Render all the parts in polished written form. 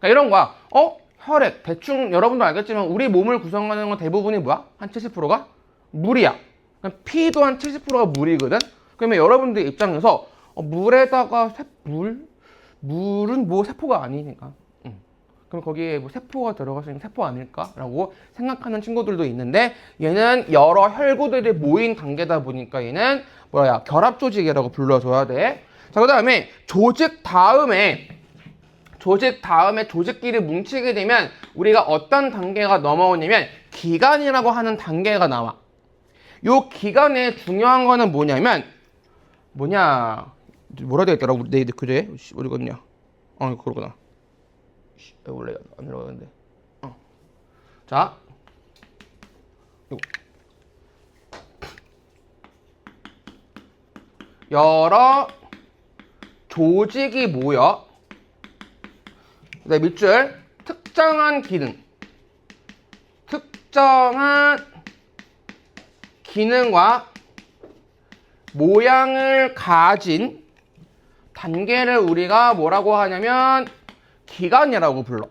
그러니까 이런 거야. 혈액. 대충 여러분도 알겠지만 우리 몸을 구성하는 건 대부분이 뭐야? 한 70%가 물이야. 피도 한 70%가 물이거든. 그러면 여러분들 입장에서 물에다가 물은 뭐 세포가 아니니까. 그럼 거기에 뭐 세포가 들어갈 수 있는 세포 아닐까라고 생각하는 친구들도 있는데, 얘는 여러 혈구들이 모인 단계다 보니까 얘는 결합 조직이라고 불러줘야 돼. 자, 그 다음에 조직 다음에 조직끼리 뭉치게 되면 우리가 어떤 단계가 넘어오냐면 기관이라고 하는 단계가 나와. 요 기관의 중요한 거는 뭐냐면 뭐라 되어 있더라 우리 내일 그제 모르겠냐. 그러구나. 원래 안 들어가는데. 자, 요거. 여러 조직이 모여 밑줄 특정한 기능과 모양을 가진 단계를 우리가 뭐라고 하냐면 기관이라고 불러.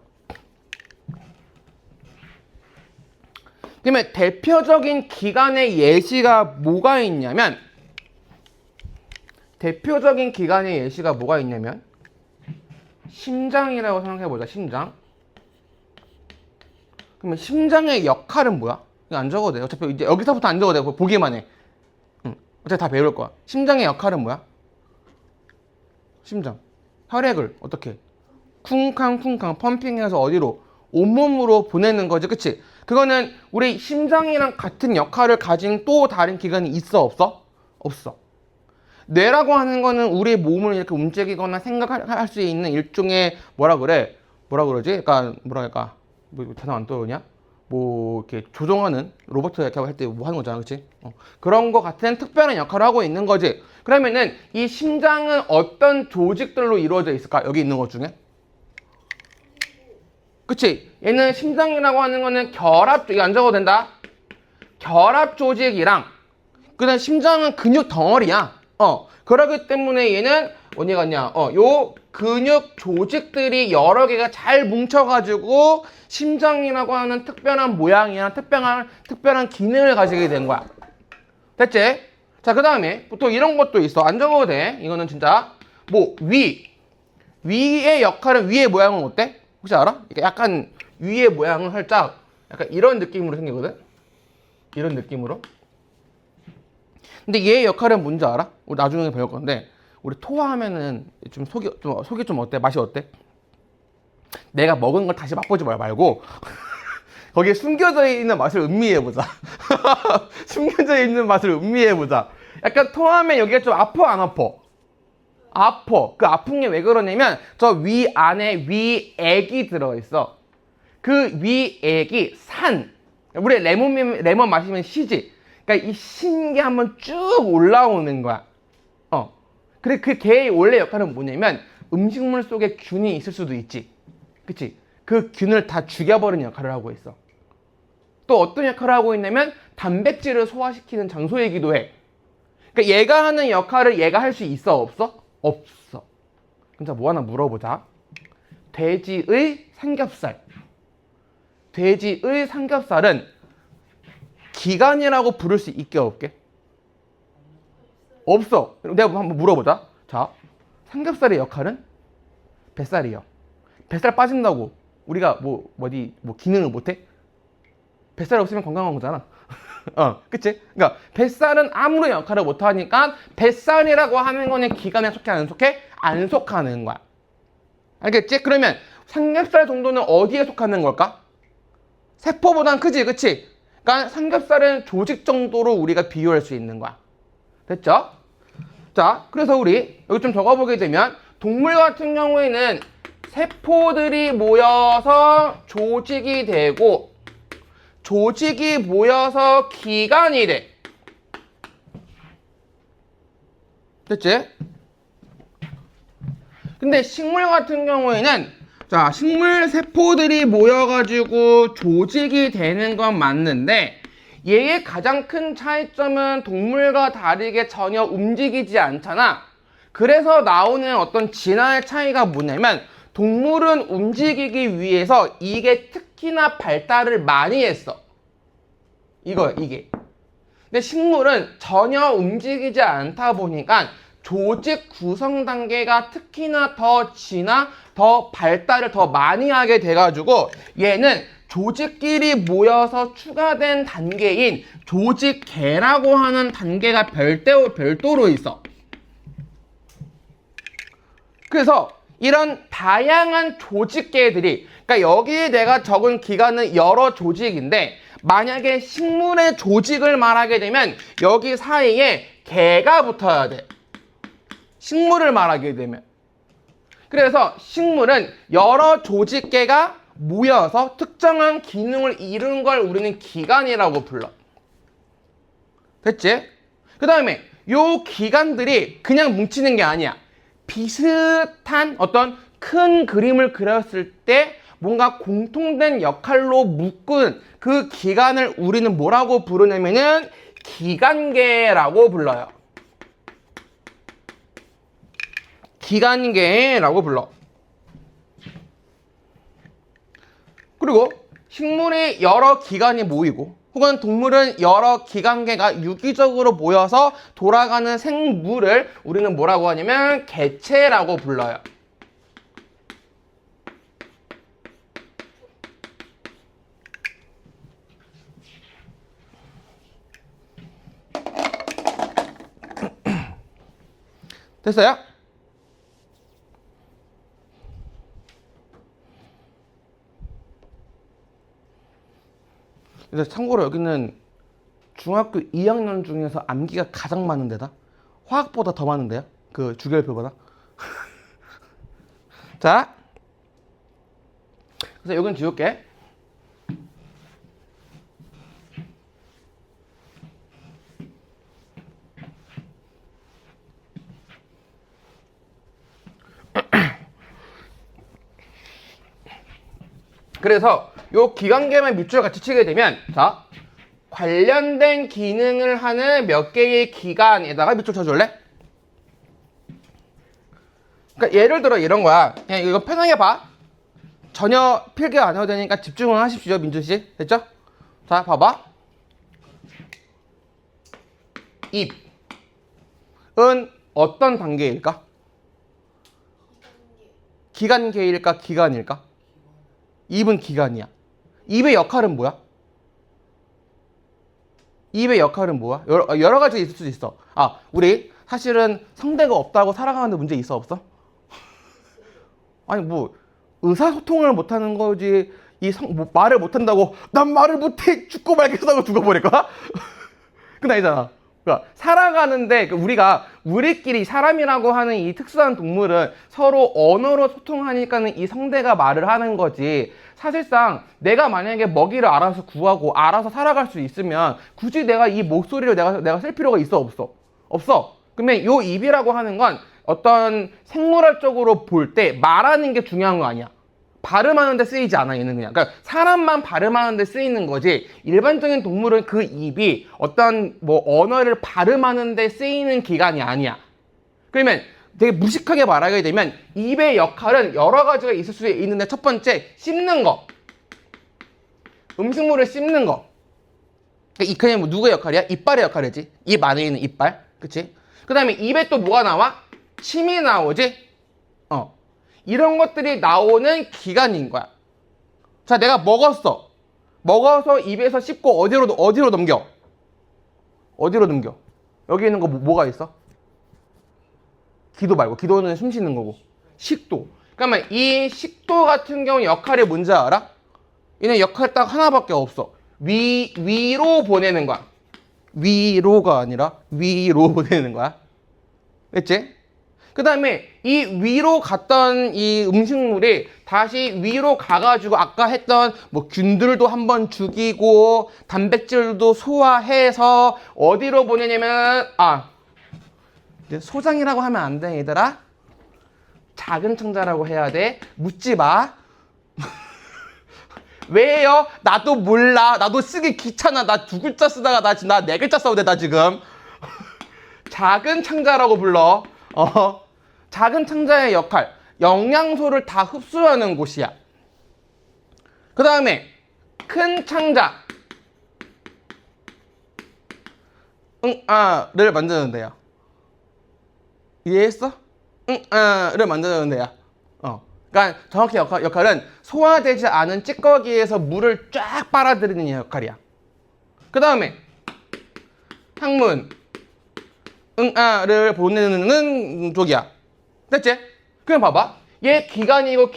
그러면 대표적인 기관의 예시가 뭐가 있냐면 심장이라고 생각해보자. 심장. 그러면 심장의 역할은 뭐야? 이거 안 적어도 돼. 어차피 이제 여기서부터 안 적어도 돼. 보기만 해. 어차피 다 배울 거야. 심장의 역할은 뭐야? 심장. 혈액을 어떻게? 쿵쾅쿵쾅 펌핑해서 어디로? 온몸으로 보내는 거지. 그치? 그거는 우리 심장이랑 같은 역할을 가진 또 다른 기관이 있어? 없어? 없어. 뇌라고 하는 거는 우리 몸을 이렇게 움직이거나 생각할 수 있는 일종의 뭐라 그러지? 약간 뭐 단어 안 떠오르냐? 뭐 이렇게 조종하는 로봇 이렇게 할 때 뭐 하는 거잖아, 그렇지? 그런 거 같은 특별한 역할을 하고 있는 거지. 그러면은 이 심장은 어떤 조직들로 이루어져 있을까? 여기 있는 것 중에, 그치? 얘는 심장이라고 하는 거는 이거 안 적어도 된다. 결합 조직이랑 그다음 심장은 근육 덩어리야. 그러기 때문에 얘는 어디 갔냐? 요 근육 조직들이 여러 개가 잘 뭉쳐가지고 심장이라고 하는 특별한 모양이나 특별한 기능을 가지게 된 거야. 됐지? 자, 그 다음에 또 이런 것도 있어. 안 적어도 돼. 이거는 진짜 위의 역할은, 위의 모양은 어때? 혹시 알아? 이게 약간 위의 모양은 살짝 약간 이런 느낌으로 생기거든? 이런 느낌으로. 근데 얘의 역할은 뭔지 알아? 우리 나중에 배울 건데, 우리 토하면은 좀 속이 좀 어때? 맛이 어때? 내가 먹은 걸 다시 맛보지 말고 거기에 숨겨져 있는 맛을 음미해보자. 숨겨져 있는 맛을 음미해보자. 약간 토하면 여기가 좀 아파, 안 아파? 아파. 그 아픈 게 왜 그러냐면 저 위 안에 위액이 들어있어. 그 위액이 우리 레몬 마시면 시지. 그러니까 이 신 게 한번 쭉 올라오는 거야. 그래, 걔의 원래 역할은 뭐냐면 음식물 속에 균이 있을 수도 있지. 그치? 그 균을 다 죽여버리는 역할을 하고 있어. 또 어떤 역할을 하고 있냐면 단백질을 소화시키는 장소이기도 해. 그러니까 얘가 하는 역할을 얘가 할 수 있어? 없어? 없어. 그럼 자, 뭐 하나 물어보자. 돼지의 삼겹살은 기관이라고 부를 수 있게 없게? 없어. 내가 한번 물어보자. 자, 삼겹살의 역할은 뱃살이요. 뱃살 빠진다고 우리가 기능을 못해? 뱃살 없으면 건강한 거잖아. 그치? 그러니까 뱃살은 아무런 역할을 못하니까 뱃살이라고 하는 거는 기관에 속해 안 속해? 안 속하는 거야. 알겠지? 그러면 삼겹살 정도는 어디에 속하는 걸까? 세포보단 크지, 그치? 그러니까 삼겹살은 조직 정도로 우리가 비유할 수 있는 거야. 됐죠? 자, 그래서 우리 여기 좀 적어보게 되면 동물 같은 경우에는 세포들이 모여서 조직이 되고 조직이 모여서 기관이 돼. 됐지? 근데 식물 같은 경우에는 자, 식물 세포들이 모여가지고 조직이 되는 건 맞는데 얘의 가장 큰 차이점은 동물과 다르게 전혀 움직이지 않잖아. 그래서 나오는 어떤 진화의 차이가 뭐냐면 동물은 움직이기 위해서 이게 특히나 발달을 많이 했어. 이게. 근데 식물은 전혀 움직이지 않다 보니까 조직 구성 단계가 특히나 더 진화, 더 발달을 더 많이 하게 돼가지고 얘는 조직끼리 모여서 추가된 단계인 조직계라고 하는 단계가 별도로 있어. 그래서 이런 다양한 조직계들이, 그러니까 여기에 내가 적은 기관은 여러 조직인데 만약에 식물의 조직을 말하게 되면 여기 사이에 계가 붙어야 돼. 식물을 말하게 되면. 그래서 식물은 여러 조직계가 모여서 특정한 기능을 이루는 걸 우리는 기관이라고 불러. 됐지? 그 다음에 요 기관들이 그냥 뭉치는 게 아니야. 비슷한 어떤 큰 그림을 그렸을 때 뭔가 공통된 역할로 묶은 그 기관을 우리는 뭐라고 부르냐면은 기관계라고 불러요. 기관계라고 불러. 그리고 식물이 여러 기관이 모이고 혹은 동물은 여러 기관계가 유기적으로 모여서 돌아가는 생물을 우리는 뭐라고 하냐면 개체라고 불러요. 됐어요? 그래서 참고로 여기는 중학교 2학년 중에서 암기가 가장 많은 데다. 화학보다 더 많은데요? 그 주결표보다. 자, 그래서 여긴 지울게. 그래서 요 기관계만 밑줄 같이 치게 되면, 자, 관련된 기능을 하는 몇 개의 기관에다가 밑줄 쳐줄래? 그러니까 예를 들어 이런 거야. 그냥 이거 편하게 봐. 전혀 필기 안 해도 되니까 집중을 하십시오, 민준씨. 됐죠? 자, 봐봐. 잎은 어떤 단계일까? 기관계일까? 기관일까? 잎은 기관이야. 잎의 역할은 뭐야? 잎의 역할은 뭐야? 여러 가지 있을 수도 있어. 아, 우리 사실은 성대가 없다고 살아가는데 문제 있어, 없어? 아니, 뭐 의사소통을 못하는 거지. 뭐 말을 못한다고 난 말을 못해 죽고 말겠다고 죽어버릴까? 그건 아니잖아. 그러니까 살아가는데 우리가 우리끼리 사람이라고 하는 이 특수한 동물은 서로 언어로 소통하니까는 이 성대가 말을 하는 거지. 사실상 내가 만약에 먹이를 알아서 구하고 알아서 살아갈 수 있으면 굳이 내가 이 목소리를 내가 쓸 필요가 있어, 없어? 없어. 그러면 요 입이라고 하는 건 어떤 생물학적으로 볼 때 말하는 게 중요한 거 아니야. 발음하는 데 쓰이지 않아, 얘는 그냥. 그러니까 사람만 발음하는 데 쓰이는 거지, 일반적인 동물은 그 입이 어떤 뭐 언어를 발음하는 데 쓰이는 기관이 아니야. 그러면 되게 무식하게 말하게 되면 입의 역할은 여러 가지가 있을 수 있는데, 첫 번째, 씹는 거. 음식물을 씹는 거. 이 그냥 뭐 누구의 역할이야? 이빨의 역할이지. 입 안에 있는 이빨. 그치? 그 다음에 입에 또 뭐가 나와? 침이 나오지? 이런 것들이 나오는 기관인 거야. 자, 내가 먹었어. 먹어서 입에서 씹고 어디로 넘겨? 어디로 넘겨? 여기 있는 거 뭐가 있어? 기도 말고, 기도는 숨 쉬는 거고. 식도. 그러면 이 식도 같은 경우 역할이 뭔지 알아? 얘는 역할 딱 하나밖에 없어. 위로 보내는 거야. 위로가 아니라 위로 보내는 거야. 됐지? 그 다음에 이 위로 갔던 이 음식물이 다시 위로 가가지고 아까 했던 뭐 균들도 한번 죽이고 단백질도 소화해서 어디로 보내냐면, 소장이라고 하면 안 돼, 얘들아. 작은 창자라고 해야 돼. 묻지 마. 왜요? 나도 몰라. 나도 쓰기 귀찮아. 나 두 글자 쓰다가 나 네 글자 써도 돼, 나 지금. 작은 창자라고 불러. 작은 창자의 역할. 영양소를 다 흡수하는 곳이야. 그 다음에 큰 창자 를 만드는 데야. 이해했어? 를 만드는 데야. 그러니까 정확히 역할은 소화되지 않은 찌꺼기에서 물을 쫙 빨아들이는 역할이야. 그 다음에 항문 를 보내는 쪽이야. 됐지? 그냥 봐봐. 얘 기관이야.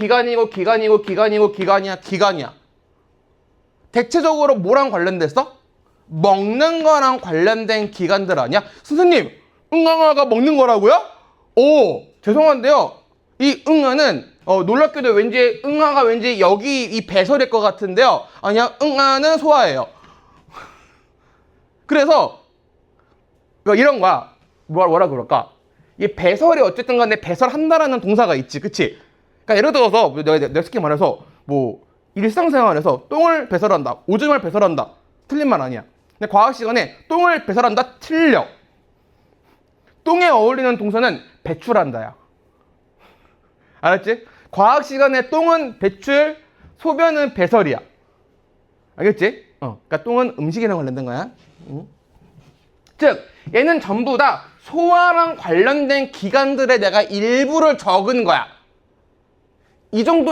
대체적으로 뭐랑 관련됐어? 먹는 거랑 관련된 기관들 아니야? 선생님, 응아가 먹는 거라고요? 오, 죄송한데요. 이 응아는 놀랍게도 왠지 응아가 왠지 여기 이 배설일 것 같은데요. 아니야, 응아는 소화예요. 그래서 이런 거야. 뭐라 그럴까? 이 배설이 어쨌든 간에 배설한다라는 동사가 있지, 그치? 그러니까 예를 들어서 내가 쉽게 말해서 뭐 일상생활에서 똥을 배설한다, 오줌을 배설한다, 틀린 말 아니야. 근데 과학 시간에 똥을 배설한다, 틀려. 똥에 어울리는 동사는 배출한다야. 알았지? 과학 시간에 똥은 배출, 소변은 배설이야. 알겠지? 그러니까 똥은 음식이랑 관련된 거야. 즉, 얘는 전부 다 소화랑 관련된 기관들에 내가 일부를 적은 거야. 이 정도